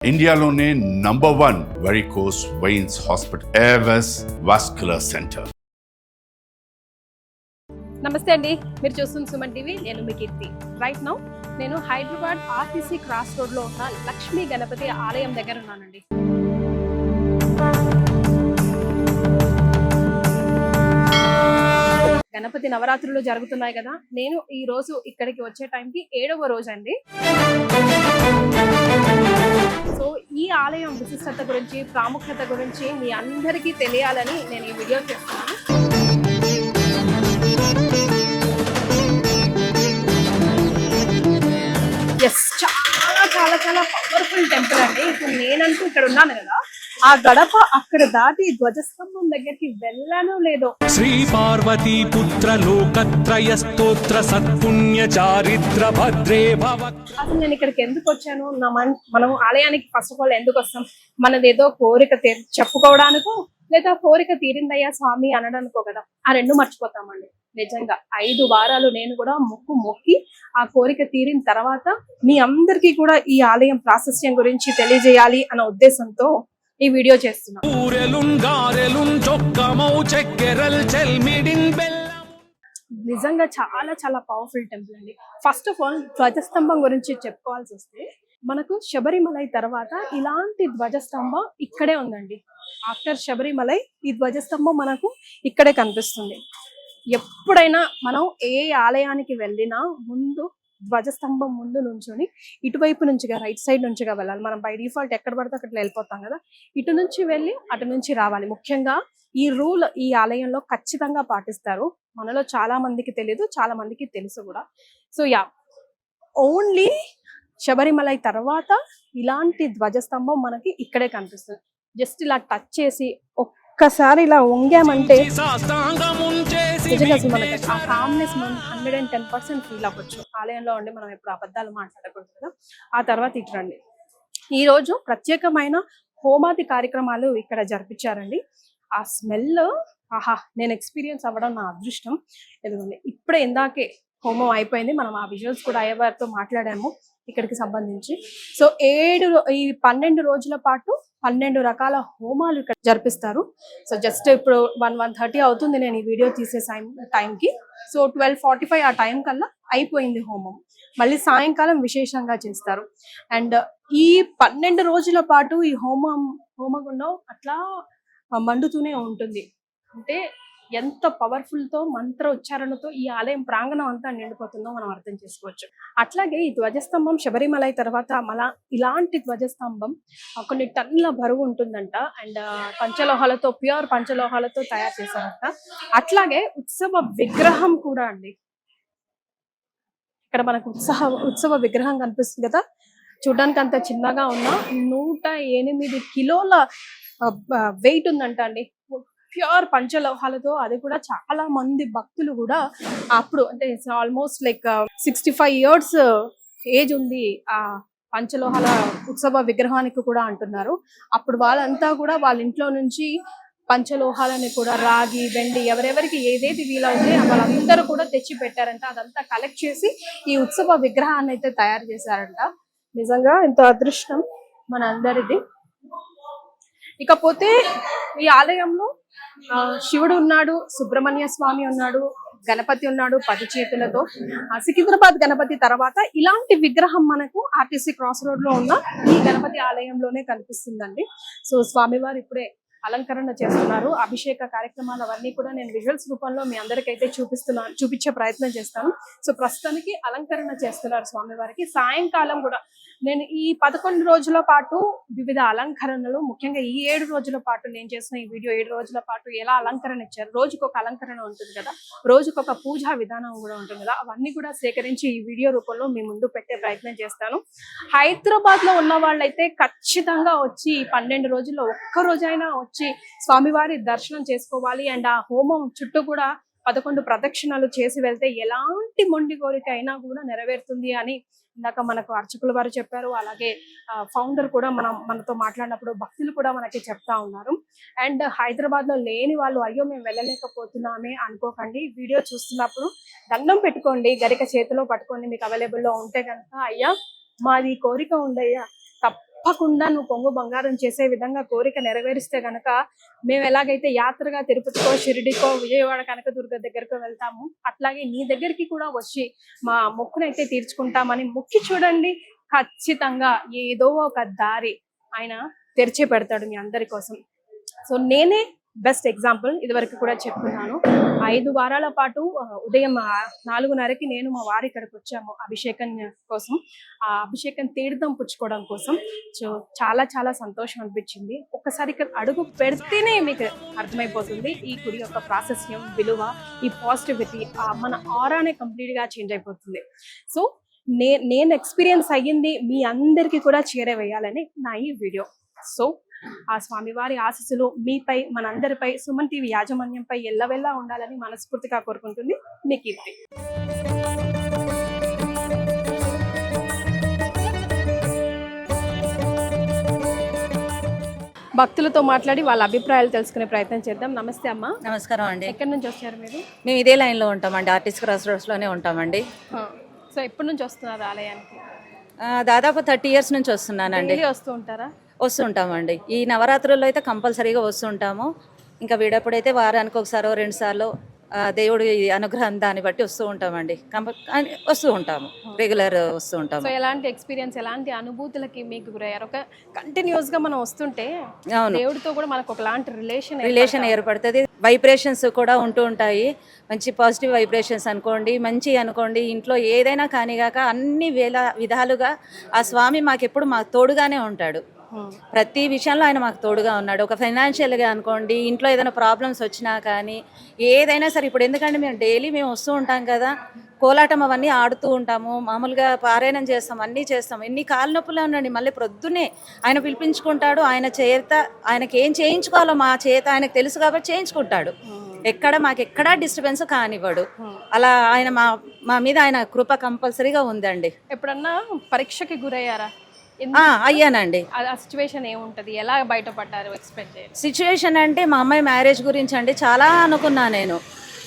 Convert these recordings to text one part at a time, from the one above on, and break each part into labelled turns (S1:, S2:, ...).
S1: ఇండియాలోనే #1 varicose veins hospital Avis vascular centre.
S2: నమస్తే అండి, మీరు చూస్తున్న సుమన్ టీవీ. నేను మీ కీర్తి. రైట్ నౌ నేను హైదరాబాద్ ఆర్టీసీ క్రాస్ రోడ్లో ఉన్న లక్ష్మీ గణపతి ఆలయం దగ్గర ఉన్నానండి. గణపతి నవరాత్రులు జరుగుతున్నాయి కదా. నేను ఈ రోజు ఇక్కడికి వచ్చే టైంకి 7వ రోజు అండి. సో ఈ ఆలయం విశిష్టత గురించి, ప్రాముఖ్యత గురించి మీ అందరికీ తెలియాలని నేను ఈ వీడియో చేస్తున్నాను. ఎస్, చాలా చాలా చాలా పవర్ఫుల్ టెంపుల్ అండి. ఇప్పుడు నేనంటూ ఇక్కడ ఉన్నాను కదా, ఆ గడప అక్కడ దాటి ధ్వజస్తంభం దగ్గరికి వెళ్ళానో లేదో.
S3: శ్రీ పార్వతీ పుత్ర లోకత్రయ స్తోత్ర సత్పుణ్య చారిత్ర భద్రే భవ.
S2: అసలు నేను ఇక్కడికి ఎందుకు వచ్చాను? మనం ఆలయానికి ఫస్ట్ ఆఫ్ ఆల్ ఎందుకు వస్తాం? మనదేదో కోరిక చెప్పుకోవడానికో లేదా కోరిక తీరిందయ్యా స్వామి అనడానికో కదా. ఆ రెండు మర్చిపోతామండి. నిజంగా 5 వారాలు నేను కూడా మొక్కి ఆ కోరిక తీరిన తర్వాత మీ అందరికీ కూడా ఈ ఆలయం ప్రాశస్త్యం గురించి తెలియజేయాలి అన్న ఉద్దేశంతో ఈ వీడియో చేస్తున్నా. నిజంగా చాలా చాలా పవర్ఫుల్ టెంపుల్ అండి. ఫస్ట్ ఆఫ్ ఆల్ ధ్వజస్తంభం గురించి చెప్పుకోవాల్సి వస్తే, మనకు శబరిమలై తర్వాత ఇలాంటి ధ్వజస్తంభం ఇక్కడే ఉందండి. ఆఫ్టర్ శబరిమలై ఈ ధ్వజస్తంభం మనకు ఇక్కడే కనిపిస్తుంది. ఎప్పుడైనా మనం ఏ ఆలయానికి వెళ్ళినా ముందు ధ్వజస్తంభం ముందు నుంచుని ఇటువైపు నుంచిగా, రైట్ సైడ్ నుంచిగా వెళ్ళాలి. మనం బై డిఫాల్ట్ ఎక్కడ పడితే అక్కడ వెళ్ళిపోతాం కదా. ఇటు నుంచి వెళ్ళి అటు నుంచి రావాలి. ముఖ్యంగా ఈ రూల్ ఈ ఆలయంలో ఖచ్చితంగా పాటిస్తారు. మనలో చాలా మందికి తెలియదు, చాలా మందికి తెలుసు కూడా. సో ఓన్లీ శబరిమలై తర్వాత ఇలాంటి ధ్వజస్తంభం మనకి ఇక్కడే కనిపిస్తుంది. జస్ట్ ఇలా టచ్ చేసి ఒక్కసారి ఇలా వంగామంటే నిజంగా అసలు మనకి ఆ కామ్నెస్ మనం 110% ఫీల్ అవ్వచ్చు. ఆలయంలో ఉండి మనం ఎప్పుడు అబద్ధాలు మాట్లాడకూడదు కదా. ఆ తర్వాత ఇటు రండి. ఈ రోజు ప్రత్యేకమైన హోమాది కార్యక్రమాలు ఇక్కడ జరిపించారండి. ఆ స్మెల్ ఆహా, నేను ఎక్స్పీరియన్స్ అవ్వడం నా అదృష్టం. ఎందుకంటే ఇప్పుడే ఇందాకే హోమం అయిపోయింది. మనం ఆ విజువల్స్ కూడా అయ్యవారితో మాట్లాడాము ఇక్కడికి సంబంధించి. సో 12 రోజుల పాటు 12 రకాల హోమాలు ఇక్కడ జరిపిస్తారు. సో జస్ట్ ఇప్పుడు 1:30 అవుతుంది నేను ఈ వీడియో తీసే టైంకి. సో 12:45 ఆ టైం కల్లా అయిపోయింది హోమం. మళ్ళీ సాయంకాలం విశేషంగా చేస్తారు. అండ్ ఈ 12 రోజుల పాటు ఈ హోమగుండం అట్లా మండుతూనే ఉంటుంది. అంటే ఎంత పవర్ఫుల్ తో మంత్ర ఉచ్చారణతో ఈ ఆలయం ప్రాంగణం అంతా నిండిపోతుందో మనం అర్థం చేసుకోవచ్చు. అట్లాగే ఈ ధ్వజస్తంభం శబరిమలై తర్వాత మళ్ళా ఇలాంటి ధ్వజస్తంభం కొన్ని టన్నుల బరువు ఉంటుందంట. అండ్ పంచలోహాలతో, ప్యూర్ పంచలోహాలతో తయారు చేశారంట. అట్లాగే ఉత్సవ విగ్రహం కూడా అండి. ఇక్కడ మనకు ఉత్సవ విగ్రహం కనిపిస్తుంది కదా. చూడడానికి అంత చిన్నగా ఉన్న 108 కిలోల వెయిట్ ఉందంట అండి. ప్యూర్ పంచలోహాలతో. అది కూడా చాలా మంది భక్తులు కూడా అప్పుడు, అంటే ఆల్మోస్ట్ లైక్ 65 years ఏజ్ ఉంది ఆ పంచలోహాల ఉత్సవ విగ్రహానికి కూడా అంటున్నారు. అప్పుడు వాళ్ళంతా కూడా వాళ్ళ ఇంట్లో నుంచి పంచలోహాలని కూడా, రాగి, వెండి, ఎవరెవరికి ఏదైతే వీలవుతే వాళ్ళందరూ కూడా తెచ్చి పెట్టారంట. అదంతా కలెక్ట్ చేసి ఈ ఉత్సవ విగ్రహాన్ని అయితే తయారు చేశారంట. నిజంగా ఎంతో అదృష్టం మన అందరిది. ఇకపోతే ఈ ఆలయంలో శివుడు ఉన్నాడు, సుబ్రహ్మణ్య స్వామి ఉన్నాడు, గణపతి ఉన్నాడు 10 చేతులతో. సికింద్రాబాద్ గణపతి తర్వాత ఇలాంటి విగ్రహం మనకు ఆర్టీసీ క్రాస్ రోడ్ లో ఉన్న ఈ గణపతి ఆలయంలోనే కనిపిస్తుందండి. సో స్వామివారు ఇప్పుడే అలంకరణ చేస్తున్నారు. అభిషేక కార్యక్రమాలు అవన్నీ కూడా నేను విజువల్స్ రూపంలో మీ అందరికైతే చూపించే ప్రయత్నం చేస్తాను. సో ప్రస్తుతానికి అలంకరణ చేస్తున్నారు స్వామివారికి. సాయంకాలం కూడా నేను ఈ 11 రోజుల పాటు వివిధ అలంకరణలు, ముఖ్యంగా ఈ 7 రోజుల పాటు నేను చేసిన ఈ వీడియో 7 రోజుల పాటు ఎలా అలంకరణ ఇచ్చారు, రోజుకొక అలంకరణ ఉంటుంది కదా, రోజుకొక పూజా విధానం కూడా ఉంటుంది కదా, అవన్నీ కూడా సేకరించి ఈ వీడియో రూపంలో మీ ముందు పెట్టే ప్రయత్నం చేస్తాను. హైదరాబాద్ లో ఉన్న వాళ్ళైతే ఖచ్చితంగా వచ్చి 12 రోజుల్లో ఒక్క రోజైనా వచ్చి స్వామివారి దర్శనం చేసుకోవాలి. అండ్ ఆ హోమం చుట్టూ కూడా 11 ప్రదక్షిణలు చేసి వెళ్తే ఎలాంటి మొండి కోరిక అయినా కూడా నెరవేరుతుంది అని ఇందాక మనకు అర్చకుల వారు చెప్పారు. అలాగే ఫౌండర్ కూడా మనతో మాట్లాడినప్పుడు భక్తులు కూడా మనకి చెప్తా ఉన్నారు. అండ్ హైదరాబాద్ లో లేని వాళ్ళు అయ్యో మేము వెళ్ళలేకపోతున్నామే అనుకోకండి. వీడియో చూస్తున్నప్పుడు దండం పెట్టుకోండి, గరిక చేతిలో పట్టుకోండి. మీకు అవైలబుల్లో ఉంటే కనుక అయ్యా మాది కోరిక ఉండయ్యా తప్పకుండా నువ్వు కొంగు బంగారం చేసే విధంగా కోరిక నెరవేరిస్తే గనక మేము ఎలాగైతే యాత్రగా తిరుపతికో షిరిడికో విజయవాడ కనకదుర్గ దగ్గరకు వెళ్తాము అట్లాగే నీ దగ్గరికి కూడా వచ్చి మా మొక్కునైతే తీర్చుకుంటామని మొక్కి చూడండి. ఖచ్చితంగా ఏదో ఒక దారి ఆయన తెరిచి పెడతాడు మీ అందరి కోసం. సో నేనే బెస్ట్ ఎగ్జాంపుల్. ఇదివరకు కూడా చెప్పుకున్నాను, 5 వారాల పాటు ఉదయం 4:30కి నేను మా వారి ఇక్కడికి వచ్చాము అభిషేకం కోసం, ఆ అభిషేకం తీర్థం పుచ్చుకోవడం కోసం. సో చాలా చాలా సంతోషం అనిపించింది. ఒక్కసారి ఇక్కడ అడుగు పెడితేనే మీకు అర్థమైపోతుంది ఈ గుడి యొక్క ప్రాశస్త్యం, విలువ, ఈ పాజిటివిటీ, మన ఆరానే కంప్లీట్గా చేంజ్ అయిపోతుంది. సో నేను ఎక్స్పీరియన్స్ అయ్యింది మీ అందరికీ కూడా చేరవేయాలని నా ఈ వీడియో. సో ఆ స్వామివారి ఆశీస్సులు మీపై, మనందరిపై, సుమన్ టీవీ యాజమాన్యంపై ఎల్లవెల్లా ఉండాలని మనస్ఫూర్తిగా కోరుకుంటుంది మీ కీర్తి. భక్తులతో మాట్లాడి వాళ్ళ అభిప్రాయాలు తెలుసుకునే ప్రయత్నం చేద్దాం. నమస్తే అమ్మా.
S4: నమస్కారం అండి.
S2: ఎక్కడి నుంచి వచ్చారు మీరు?
S4: మేము ఇదే లైన్లో ఉంటామండి, ఆర్టిస్ట్ క్రాస్ రోడ్స్లోనే ఉంటామండి.
S2: సో ఎప్పటి నుంచి వస్తున్నారు ఆలయానికి?
S4: దాదాపు 30 years నుంచి వస్తున్నానండి.
S2: వస్తూ ఉంటారా?
S4: వస్తుంటామండి. ఈ నవరాత్రుల్లో అయితే కంపల్సరీగా వస్తుంటాము. ఇంకా వీడప్పుడైతే వారానికి ఒకసారో 2 సార్లు దేవుడి అనుగ్రహం దాన్ని బట్టి వస్తూ ఉంటామండి. వస్తూ ఉంటాము, రెగ్యులర్ వస్తూ ఉంటాము.
S2: సో ఎలాంటి ఎక్స్పీరియన్స్, ఎలాంటి అనుభూతులకి మీకు గురయ్యారు? ఒక కంటిన్యూస్ గా మనం వస్తుంటే దేవుడితో కూడా మనకు ఒకలాంటి రిలేషన్
S4: ఏర్పడుతుంది. వైబ్రేషన్స్ కూడా ఉంటూ ఉంటాయి, మంచి పాజిటివ్ వైబ్రేషన్స్ అనుకోండి, మంచి అనుకోండి. ఇంట్లో ఏదైనా కానిగాక అన్ని విధాలుగా ఆ స్వామి మాకెప్పుడు మాకు తోడుగానే ఉంటాడు. ప్రతి విషయంలో ఆయన మాకు తోడుగా ఉన్నాడు. ఒక ఫైనాన్షియల్గా అనుకోండి, ఇంట్లో ఏదైనా ప్రాబ్లమ్స్ వచ్చినా కానీ ఏదైనా సరే. ఇప్పుడు ఎందుకంటే మేము వస్తూ ఉంటాం కదా, కోలాటం అవన్నీ ఆడుతూ ఉంటాము, మామూలుగా పారాయణం చేస్తాం, అన్నీ చేస్తాం. ఎన్ని కాళ్ళ నొప్పులు ఉండండి, మళ్ళీ ప్రొద్దునే ఆయన పిలిపించుకుంటాడు. ఆయన చేత ఆయనకి ఏం చేయించుకోవాలో మా చేత ఆయనకు తెలుసు కాబట్టి చేయించుకుంటాడు. మాకెక్కడా డిస్టర్బెన్స్ కానివ్వడు. అలా ఆయన మా మీద ఆయన కృప కంపల్సరీగా ఉందండి.
S2: ఎప్పుడన్నా పరీక్షకి గురయ్యారా?
S4: అయ్యానండి.
S2: సిచ్యువేషన్ ఏముంటది, ఎలా బయటపడ్డారు?
S4: సిచ్యువేషన్ అంటే మా అమ్మాయి మ్యారేజ్ గురించి అండి చాలా అనుకున్నా నేను.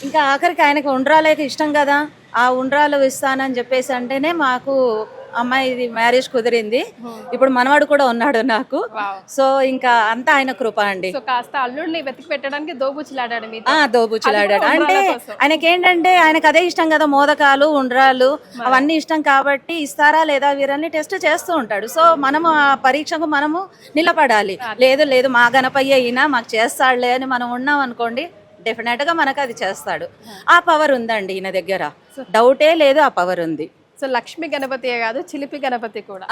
S4: ఇంకా ఆఖరికి ఆయనకి ఉండ్రాలేక ఇష్టం కదా, ఆ ఉండ్రాలు ఇస్తానని చెప్పేసి అంటేనే మాకు అమ్మాయి మ్యారేజ్ కుదిరింది. ఇప్పుడు మనవాడు కూడా ఉన్నాడు నాకు. సో ఇంకా అంతా ఆయన కృప అండి.
S2: కాస్త అల్లుడిని వెతికి పెట్టడానికి దోబుచ్చులాడాడు.
S4: అంటే ఆయనకేంటంటే ఆయనకు అదే ఇష్టం కదా, మోదకాలు ఉండ్రాలు అవన్నీ ఇష్టం కాబట్టి ఇస్తారా లేదా వీరల్ని టెస్ట్ చేస్తూ ఉంటాడు. సో మనము ఆ పరీక్షకు మనము నిలబడాలి. లేదు మా గణపయ్య అయినా మాకు చేస్తాడులే అని మనం ఉన్నాం అనుకోండి, డెఫినెట్ గా మనకు అది చేస్తాడు. ఆ పవర్ ఉందండి ఈయన దగ్గర, డౌటే లేదు, ఆ పవర్ ఉంది.
S2: సో లక్ష్మీ గణపతి కాదు, చిలిపి గణపతి కూడా.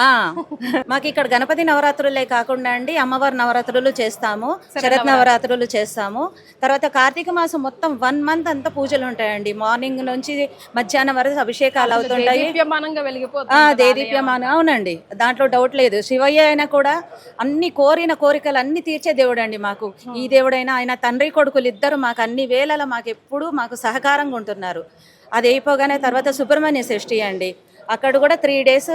S4: మాకు ఇక్కడ గణపతి నవరాత్రులే కాకుండా అండి అమ్మవారి నవరాత్రులు చేస్తాము, శరత్ నవరాత్రులు చేస్తాము. తర్వాత కార్తీక మాసం మొత్తం 1 month అంతా పూజలు ఉంటాయండి. మార్నింగ్ నుంచి మధ్యాహ్నం వరకు అభిషేకాలు అవుతుంటాయి. దేదీప్యమానం. అవునండి, దాంట్లో డౌట్ లేదు. శివయ్య అయినా కూడా అన్ని కోరికలు అన్ని తీర్చే దేవుడు అండి మాకు. ఈ దేవుడైనా ఆయన తండ్రి కొడుకులు ఇద్దరు మాకు అన్ని వేళలా మాకు సహకారంగా ఉంటున్నారు. అది అయిపోగానే తర్వాత సుబ్రహ్మణ్య షష్ఠి అండి, అక్కడ కూడా 3 days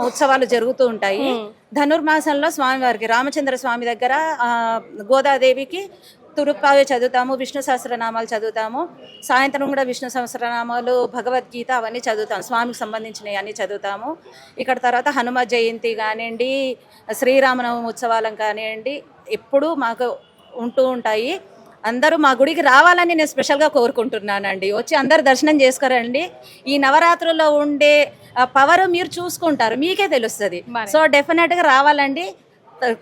S4: ఉత్సవాలు జరుగుతూ ఉంటాయి. ధనుర్మాసంలో స్వామివారికి రామచంద్ర స్వామి దగ్గర గోదాదేవికి తురుప్పావే చదువుతాము, విష్ణు సహస్రనామాలు చదువుతాము. సాయంత్రం కూడా విష్ణు సహస్రనామాలు, భగవద్గీత అవన్నీ చదువుతాము, స్వామికి సంబంధించినవి అన్నీ చదువుతాము. ఇక్కడ తర్వాత హనుమ జయంతి కానివ్వండి, శ్రీరామనవమి ఉత్సవాలం కానివ్వండి, ఎప్పుడూ మాకు ఉంటూ ఉంటాయి. అందరూ మా గుడికి రావాలని నేను స్పెషల్గా కోరుకుంటున్నానండి. వచ్చి అందరు దర్శనం చేసుకోరండి. ఈ నవరాత్రుల్లో ఉండే పవర్ మీరు చూసుకుంటారు, మీకే తెలుస్తుంది. సో డెఫినెట్గా రావాలండి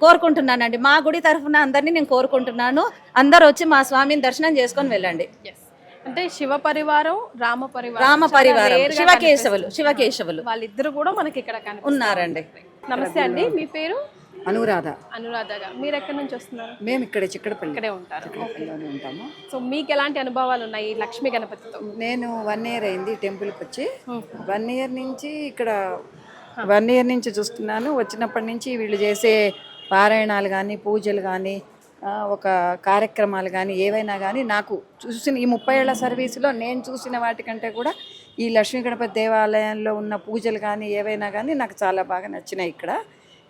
S4: కోరుకుంటున్నానండి. మా గుడి తరఫున అందరినీ నేను కోరుకుంటున్నాను. అందరూ వచ్చి మా స్వామిని దర్శనం చేసుకొని వెళ్ళండి.
S2: అంటే శివ పరివారం, రామ
S4: పరివారం, శివకేశవులు
S2: వాళ్ళిద్దరు కూడా మనకి ఇక్కడ
S4: ఉన్నారండి.
S2: నమస్తే అండి, మీ పేరు?
S5: అనురాధ.
S2: మీరు ఎక్కడి నుంచి వస్తున్నారు?
S5: మేము ఇక్కడే చిక్కడపల్లి
S2: ఉంటాము. సో మీకు ఎలాంటి అనుభవాలు ఉన్నాయి లక్ష్మీ గణపతితో?
S5: నేను 1 year అయింది టెంపుల్కి వచ్చి. 1 year నుంచి ఇక్కడ 1 year నుంచి చూస్తున్నాను. వచ్చినప్పటి నుంచి వీళ్ళు చేసే పారాయణాలు కానీ, పూజలు కానీ, ఒక కార్యక్రమాలు కానీ ఏవైనా కానీ నాకు చూసిన ఈ 30 ఏళ్ల సర్వీసులో నేను చూసిన వాటికంటే కూడా ఈ లక్ష్మీ గణపతి దేవాలయంలో ఉన్న పూజలు కానీ ఏవైనా కానీ నాకు చాలా బాగా నచ్చినాయి. ఇక్కడ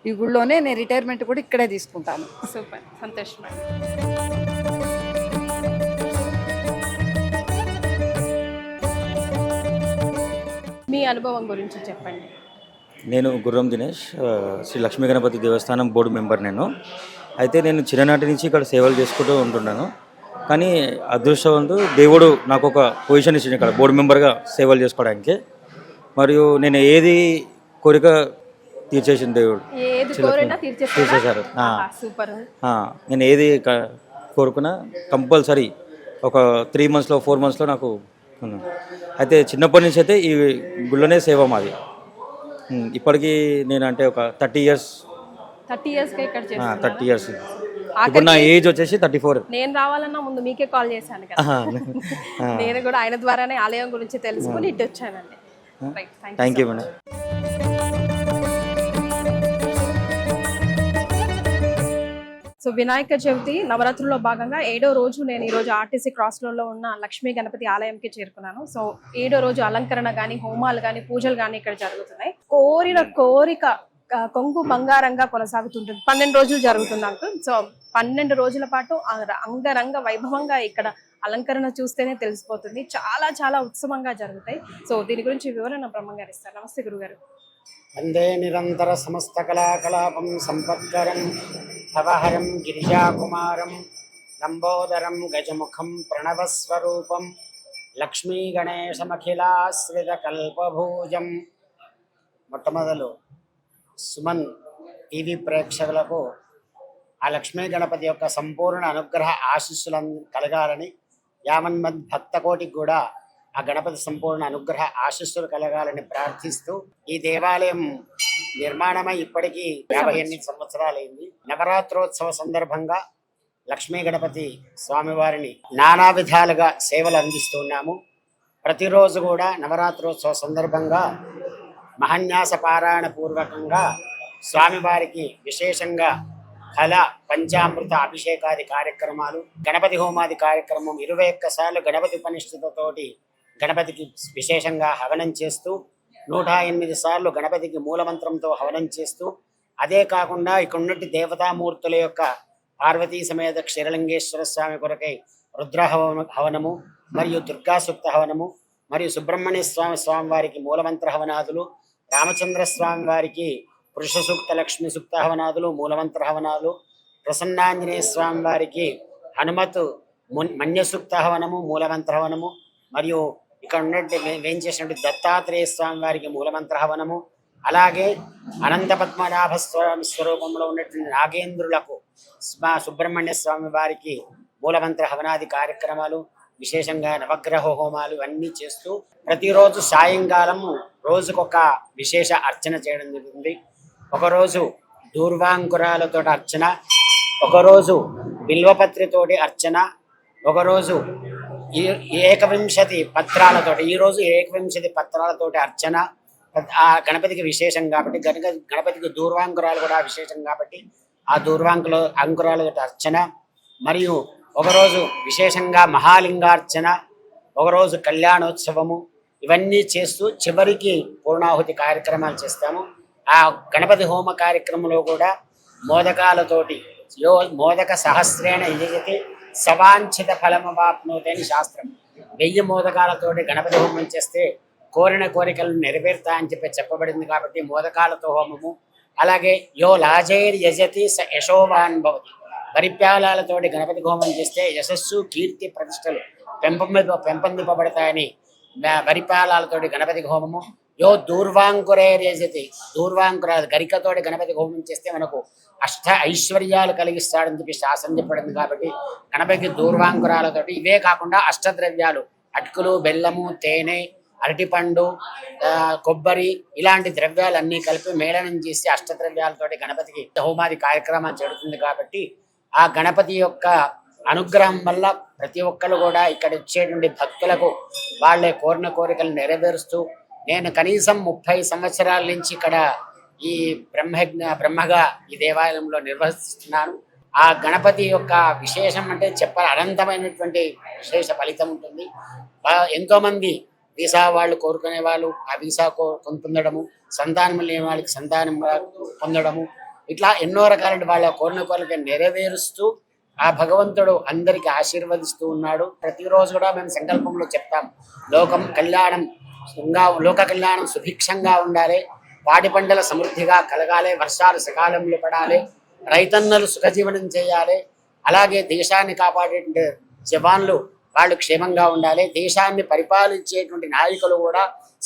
S5: ఈ గుళ్ళోనే నేను రిటైర్మెంట్ కూడా ఇక్కడే తీసుకుంటాను.
S2: సూపర్, సంతోషం. మీ అనుభవం గురించి చెప్పండి.
S6: నేను గుర్రం దినేష్, శ్రీ లక్ష్మీ గణపతి దేవస్థానం బోర్డు మెంబర్. అయితే నేను చిన్ననాటి నుంచి ఇక్కడ సేవలు చేసుకుంటూ ఉంటున్నాను. కానీ అదృష్టవంతు దేవుడు నాకు ఒక పొజిషన్ ఇచ్చింది ఇక్కడ బోర్డు మెంబర్గా సేవలు చేసుకోవడానికి. మరియు నేను ఏది కోరిక తీర్చేసింది దేవుడు, తీర్చేశారు. నేను ఏది కోరుకున్నా కంపల్సరీ ఒక 3 monthsలో 4 monthsలో నాకు ఉన్నాను. అయితే చిన్నప్పటి నుంచి అయితే ఈ గుళ్ళనే సేవ మాది. ఇప్పటికీ నేను అంటే ఒక 30 years.
S2: 30 years ఇక్కడ
S6: 30 years. ఇప్పుడు నా ఏజ్ వచ్చేసి 34.
S2: నేను రావాలన్నా ముందు మీకే కాల్ చేశాను కదా. నేను కూడా ఆయన ద్వారానే ఆలయం గురించి తెలుసుకుని ఇటు వచ్చానండి.
S6: Thank you madam.
S2: So Vinayaka Chavithi నవరాత్రుల్లో భాగంగా 7వ రోజు నేను ఈరోజు ఆర్టీసీ క్రాస్ రోడ్లో ఉన్న లక్ష్మీ గణపతి ఆలయంకి చేరుకున్నాను. సో 7వ రోజు అలంకరణ కానీ, హోమాలు కానీ, పూజలు కానీ ఇక్కడ జరుగుతున్నాయి. కోరిన కోరిక కొంగు బంగారంగా కొనసాగుతుంటుంది. 12 రోజులు జరుగుతుంది అంకుల్. సో 12 రోజుల పాటు అంగరంగ వైభవంగా ఇక్కడ అలంకరణ చూస్తేనే తెలిసిపోతుంది. చాలా చాలా ఉత్సవంగా జరుగుతాయి. సో దీని గురించి వివరణ బ్రహ్మంగారు ఇస్తారు. నమస్తే గురుగారు.
S7: వందే నిరంతర సమస్త కళాకలాపం సంపత్కరం భవహరం గిరిజాకుమారం లంబోదరం గజముఖం ప్రణవస్వరూపం లక్ష్మీ గణేశమఖిలాశ్రిత కల్పభూజం. మొట్టమొదలు సుమన్ టీవీ ప్రేక్షకులకు ఆ లక్ష్మీ గణపతి యొక్క సంపూర్ణ అనుగ్రహ ఆశీస్సులను కలగాలని, యావన్మంది భక్త కోటికి కూడా ఆ గణపతి సంపూర్ణ అనుగ్రహ ఆశీస్సులు కలగాలని ప్రార్థిస్తూ, ఈ దేవాలయం నిర్మాణమై ఇప్పటికీ 58 సంవత్సరాలైంది. నవరాత్రోత్సవ సందర్భంగా లక్ష్మీ గణపతి స్వామివారిని నానా విధాలుగా సేవలు అందిస్తున్నాము. ప్రతిరోజు కూడా నవరాత్రోత్సవ సందర్భంగా మహాన్యాస పారాయణ పూర్వకంగా స్వామివారికి విశేషంగా ఫల పంచామృత అభిషేకాది కార్యక్రమాలు, గణపతి హోమాది కార్యక్రమం 21 సార్లు గణపతి ఉపనిష్ఠతతోటి గణపతికి విశేషంగా హవనం చేస్తూ, 108 సార్లు గణపతికి మూలమంత్రంతో హవనం చేస్తూ, అదే కాకుండా ఇక్కడ ఉన్నట్టు దేవతామూర్తుల యొక్క పార్వతీ సమేత క్షీరలింగేశ్వర స్వామి కొరకై రుద్ర హవనము మరియు దుర్గా సూక్త హవనము, మరియు సుబ్రహ్మణ్య స్వామి వారికి మూలమంత్ర హవనాదులు, రామచంద్ర స్వామి వారికి పురుష సూక్త లక్ష్మీ సూక్త హవనాదులు, మూలమంత్ర హవనాలు, ప్రసన్నాంజనేయ స్వామి వారికి హనుమతు మన్య సూక్త హవనము, మూలమంత్ర హవనము, మరియు ఇక్కడ ఉన్నట్టు వేయించేసినట్టు దత్తాత్రేయ స్వామి వారికి మూలమంత్ర హవనము, అలాగే అనంత పద్మనాభ స్వామి స్వరూపంలో ఉన్నటువంటి నాగేంద్రులకు సుబ్రహ్మణ్య స్వామి వారికి మూలమంత్ర హవనాది కార్యక్రమాలు, విశేషంగా నవగ్రహ హోమాలు ఇవన్నీ చేస్తూ ప్రతిరోజు సాయంకాలం రోజుకొక విశేష అర్చన చేయడం జరుగుతుంది. ఒకరోజు దూర్వాంకురాలతో అర్చన, ఒకరోజు బిల్వపత్రితోటి అర్చన, ఒకరోజు 21 పత్రాలతోటి, ఈరోజు 21 పత్రాలతోటి అర్చన. ఆ గణపతికి విశేషం కాబట్టి గణపతికి దూర్వాంకురాలు కూడా విశేషం కాబట్టి ఆ అంకురాలతో అర్చన, మరియు ఒకరోజు విశేషంగా మహాలింగార్చన, ఒకరోజు కళ్యాణోత్సవము, ఇవన్నీ చేస్తూ చివరికి పూర్ణాహుతి కార్యక్రమాలు చేస్తాము. ఆ గణపతి హోమ కార్యక్రమంలో కూడా మోదకాలతోటి మోదక సహస్రేణ యజతి సవాంఛిత ఫలమవాప్నోతి అని శాస్త్రం. 1000 మోదకాలతోటి గణపతి హోమం చేస్తే కోరిన కోరికలను నెరవేరుతాయని చెప్పబడింది కాబట్టి మోదకాలతో హోమము. అలాగే యో లాజైర్ యజతి స యశోవాన్ భవతి, వరిప్యాలతోటి గణపతి హోమం చేస్తే యశస్సు కీర్తి ప్రతిష్టలు పెంపొందింపబడతాయని వరిపాలతోటి గణపతి హోమము. యో దూర్వాంకురేర్యజతి, దూర్వాంకురాలు గరికతోటి గణపతి హోమం చేస్తే మనకు అష్ట ఐశ్వర్యాలు కలిగిస్తాడని చెప్పి శాసనం చెప్పబడింది కాబట్టి గణపతికి దూర్వాంకురాలతోటి, ఇవే కాకుండా అష్టద్రవ్యాలు అటుకులు, బెల్లము, తేనె, అరటిపండు, కొబ్బరి ఇలాంటి ద్రవ్యాలన్నీ కలిపి మేళనం చేసి అష్టద్రవ్యాలతోటి గణపతికి హోమాది కార్యక్రమాలు జరుగుతుంది. కాబట్టి ఆ గణపతి యొక్క అనుగ్రహం వల్ల ప్రతి ఒక్కరు కూడా ఇక్కడ వచ్చేటువంటి భక్తులకు వాళ్ళే కోరిన కోరికలు నెరవేరుస్తూ, నేను కనీసం 30 సంవత్సరాల నుంచి ఇక్కడ ఈ బ్రహ్మగా ఈ దేవాలయంలో నిర్వహిస్తున్నాను. ఆ గణపతి యొక్క విశేషం అంటే చెప్పాలి, అనంతమైనటువంటి విశేష ఫలితం ఉంటుంది. ఎంతోమంది వీసా వాళ్ళు కోరుకునే వాళ్ళు ఆ వీసా పొందడము, సంతానం లేని వాళ్ళకి సంతానం పొందడము, ఇట్లా ఎన్నో రకాల వాళ్ళ కోరిన కోరిక నెరవేరుస్తూ ఆ భగవంతుడు అందరికి ఆశీర్వదిస్తూ ఉన్నాడు. ప్రతిరోజు కూడా మేము సంకల్పంలో చెప్తాం, లోక కళ్యాణం సుభిక్షంగా ఉండాలి, పాడి పంటల సమృద్ధిగా కలగాలి, వర్షాలు సకాలంలో పడాలి, రైతన్నలు సుఖజీవనం చేయాలి, అలాగే దేశాన్ని కాపాడే జవాన్లు వాళ్ళు క్షేమంగా ఉండాలి, దేశాన్ని పరిపాలించేటువంటి నాయకులు కూడా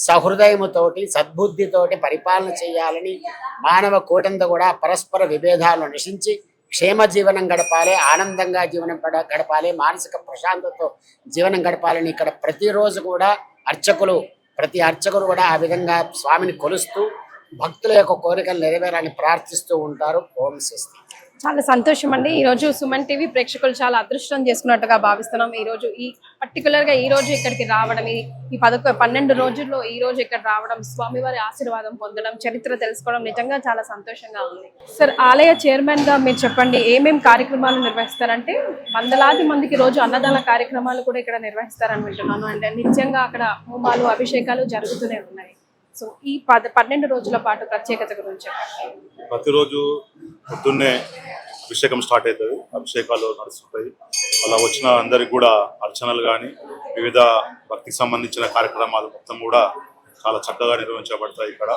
S7: సహృదయముతోటి సద్బుద్ధితోటి పరిపాలన చేయాలని మానవ కూటంతో కూడా పరస్పర విభేదాలను నశించి క్షేమ జీవనం గడపాలి, ఆనందంగా జీవనం గడపాలి, మానసిక ప్రశాంతతతో జీవనం గడపాలని ఇక్కడ ప్రతిరోజు కూడా ప్రతి అర్చకులు కూడా ఆ విధంగా స్వామిని కొలుస్తూ భక్తుల యొక్క కోరికలు నెరవేరాలని ప్రార్థిస్తూ ఉంటారు. ఓం స్వస్తి.
S2: చాలా సంతోషం అండి. ఈరోజు సుమన్ టీవీ ప్రేక్షకులు చాలా అదృష్టం చేసుకున్నట్టుగా భావిస్తున్నాం. ఈరోజు పర్టికులర్గా ఈ రోజు ఇక్కడికి రావడం, ఈ 12 రోజుల్లో ఈ రోజు ఇక్కడ రావడం, స్వామివారి ఆశీర్వాదం పొందడం, చరిత్ర తెలుసుకోవడం నిజంగా చాలా సంతోషంగా ఉంది. సార్, ఆలయ చైర్మన్ గా మీరు చెప్పండి, ఏమేం కార్యక్రమాలు నిర్వహిస్తారంటే వందలాది మందికి రోజు అన్నదాన కార్యక్రమాలు కూడా ఇక్కడ నిర్వహిస్తారని వింటున్నాను. అంటే నిత్యంగా అక్కడ హోమాలు, అభిషేకాలు జరుగుతూనే ఉన్నాయి. సో ఈ 12 రోజుల పాటు ప్రత్యేకత గురించి
S8: ప్రతిరోజు పొద్దున్నే అభిషేకం స్టార్ట్ అవుతుంది, అభిషేకాలు నడుస్తుంటాయి. అలా వచ్చిన అందరికి కూడా అర్చనలు కానీ వివిధ భక్తికి సంబంధించిన కార్యక్రమాలు మొత్తం కూడా చాలా చక్కగా నిర్వహించబడతాయి ఇక్కడ.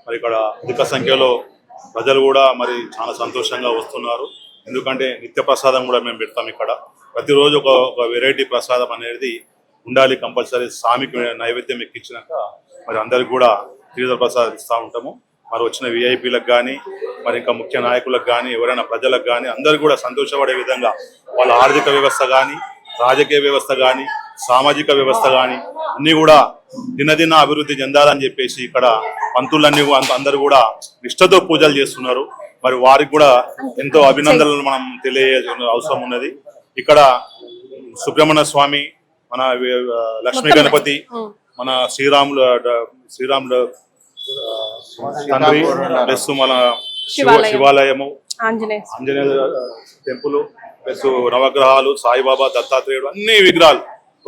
S8: మరి ఇక్కడ అధిక సంఖ్యలో ప్రజలు కూడా మరి చాలా సంతోషంగా వస్తున్నారు. ఎందుకంటే నిత్య ప్రసాదం కూడా మేము పెడతాం ఇక్కడ. ప్రతిరోజు ఒక వెరైటీ ప్రసాదం అనేది ఉండాలి కంపల్సరీ. స్వామికి నైవేద్యం ఎక్కించినాక మరి అందరికి కూడా తీర్థ ప్రసాదం ఇస్తూ ఉంటాము. మరి వచ్చిన విఐపీలకు కానీ మరి ఇంకా ముఖ్య నాయకులకు కానీ ఎవరైనా ప్రజలకు కానీ అందరూ కూడా సంతోషపడే విధంగా వాళ్ళ ఆర్థిక వ్యవస్థ కానీ, రాజకీయ వ్యవస్థ కానీ, సామాజిక వ్యవస్థ కానీ అన్నీ కూడా దినదిన అభివృద్ధి చెందాలని చెప్పేసి ఇక్కడ పంతులన్నీ అందరూ కూడా నిష్ఠతో పూజలు చేస్తున్నారు. మరి వారికి కూడా ఎంతో అభినందనలు మనం తెలియజేయాల్సిన అవసరం ఉన్నది. ఇక్కడ సుబ్రహ్మణ్య స్వామి, మన లక్ష్మీ గణపతి, మన శ్రీరాములు తండ్రి ప్లస్ మన శివాలయము, ఆంజనేయ టెంపుల్ ప్లస్ నవగ్రహాలు, సాయిబాబా, దత్తాత్రేయుడు అన్ని విగ్రహాలు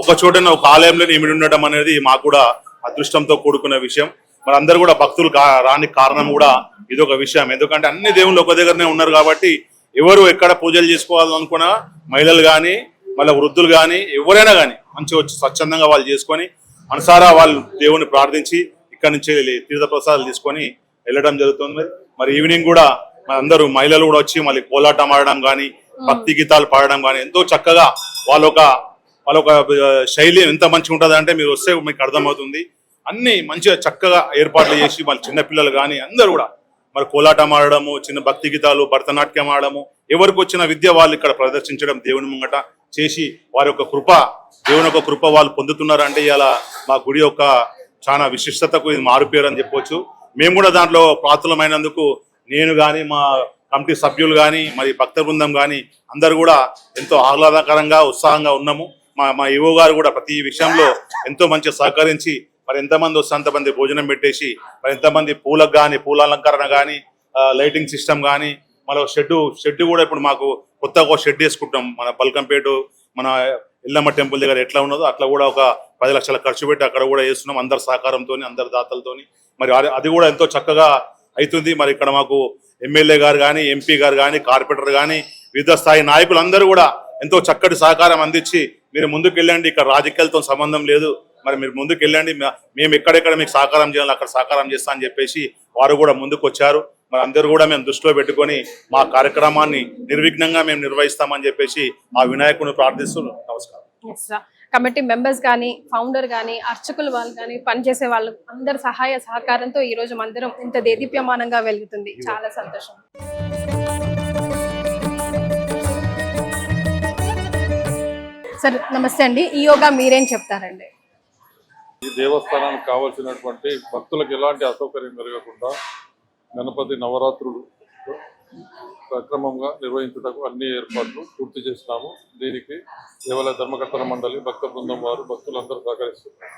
S8: ఒక చోట ఒక ఆలయంలో ఇమిడి ఉండటం అనేది మాకు కూడా అదృష్టంతో కూడుకున్న విషయం. మరి అందరు కూడా భక్తులు రానికి కారణం కూడా ఇదొక విషయం. ఎందుకంటే అన్ని దేవుళ్ళు ఒక దగ్గరనే ఉన్నారు కాబట్టి ఎవరు ఎక్కడ పూజలు చేసుకోవాలనుకున్నా మహిళలు కానీ మళ్ళీ వృద్ధులు కానీ ఎవరైనా కానీ మంచిగా వచ్చి స్వచ్ఛందంగా వాళ్ళు చేసుకొని మనసారా వాళ్ళు దేవుని ప్రార్థించి ఇక్కడ నుంచి తీర్థ ప్రసాదాలు తీసుకొని వెళ్ళడం జరుగుతుంది. మరి ఈవినింగ్ కూడా అందరూ మహిళలు కూడా వచ్చి మళ్ళీ కోలాటం ఆడడం కానీ, భక్తి గీతాలు పాడడం కానీ ఎంతో చక్కగా వాళ్ళొక శైలి ఎంత మంచిగా ఉంటుంది అంటే మీరు వస్తే మీకు అర్థమవుతుంది. అన్ని మంచిగా చక్కగా ఏర్పాట్లు చేసి మళ్ళీ చిన్నపిల్లలు కానీ అందరూ కూడా మరి కోలాటం ఆడడము, చిన్న భక్తి గీతాలు, భరతనాట్యం ఆడము, ఎవరికి వచ్చిన విద్య వాళ్ళు ఇక్కడ ప్రదర్శించడం, దేవుని ముంగట చేసి వారి యొక్క కృప, దేవుని యొక్క కృప వాళ్ళు పొందుతున్నారంటే ఇలా మా గుడి యొక్క చాలా విశిష్టతకు ఇది మారుపేరు అని చెప్పవచ్చు. మేము కూడా దాంట్లో ప్రాతులమైనందుకు నేను కానీ మా కమిటీ సభ్యులు కానీ మరి భక్త బృందం కానీ అందరు కూడా ఎంతో ఆహ్లాదకరంగా ఉత్సాహంగా ఉన్నాము. మా ఈవో గారు కూడా ప్రతి విషయంలో ఎంతో మంచిగా సహకరించి మరి ఎంతమంది వస్తే అంతమంది భోజనం పెట్టేసి మరి ఎంతమంది పూలకు కానీ, పూల అలంకరణ కానీ, లైటింగ్ సిస్టమ్ కానీ, మళ్ళీ షెడ్ కూడా ఇప్పుడు మాకు కొత్తగా ఒక షెడ్ వేసుకుంటాం. మన బల్కంపేట మన ఎల్లమ్మ టెంపుల్ దగ్గర ఎట్లా ఉన్నదో అట్లా కూడా ఒక 10 లక్షల ఖర్చు పెట్టి అక్కడ కూడా వేస్తున్నాం అందరి సహకారంతో, అందరి దాతలతోని. మరి అది కూడా ఎంతో చక్కగా అవుతుంది. మరి ఇక్కడ మాకు ఎమ్మెల్యే గారు కానీ, ఎంపీ గారు కానీ, కార్పొరేటర్ కానీ, వివిధ స్థాయి నాయకులు అందరూ కూడా ఎంతో చక్కటి సహకారం అందించి మీరు ముందుకు వెళ్ళండి, ఇక్కడ రాజకీయాలతో సంబంధం లేదు, మరి మీరు ముందుకు వెళ్ళండి, మేము ఎక్కడెక్కడ మీకు సహకారం చేయాలి అక్కడ సహకారం చేస్తా అని చెప్పేసి వారు కూడా ముందుకు వచ్చారు. మరి అందరూ కూడా మేము దృష్టిలో పెట్టుకొని మా కార్యక్రమాన్ని నిర్విఘ్నంగా మేము నిర్వహిస్తామని చెప్పేసి ఆ వినాయకుని ప్రార్థిస్తూ నమస్కారం.
S2: కమిటీ మెంబర్స్ కానీ, ఫౌండర్ కానీ, అర్చకులు వాళ్ళు కానీ, పనిచేసే వాళ్ళు అందరి సహాయ సహకారంతో ఈ రోజు మందిరం ఇంత దేదీప్యమానంగా వెలుగుతుంది. చాలా సంతోషం. సార్ నమస్తే అండి, ఈ యోగా మీరేం చెప్తారండి?
S9: ఈ దేవస్థానానికి కావాల్సినటువంటి భక్తులకు ఎలాంటి అసౌకర్యం కలగకుండా గణపతి నవరాత్రులు సక్రమంగా నిర్వహించుటకు అన్ని ఏర్పాట్లు పూర్తి చేసినాము. దీనికి దేవాలయ ధర్మకర్తల మండలి, భక్త బృందం వారు, భక్తులందరూ సహకరిస్తున్నారు.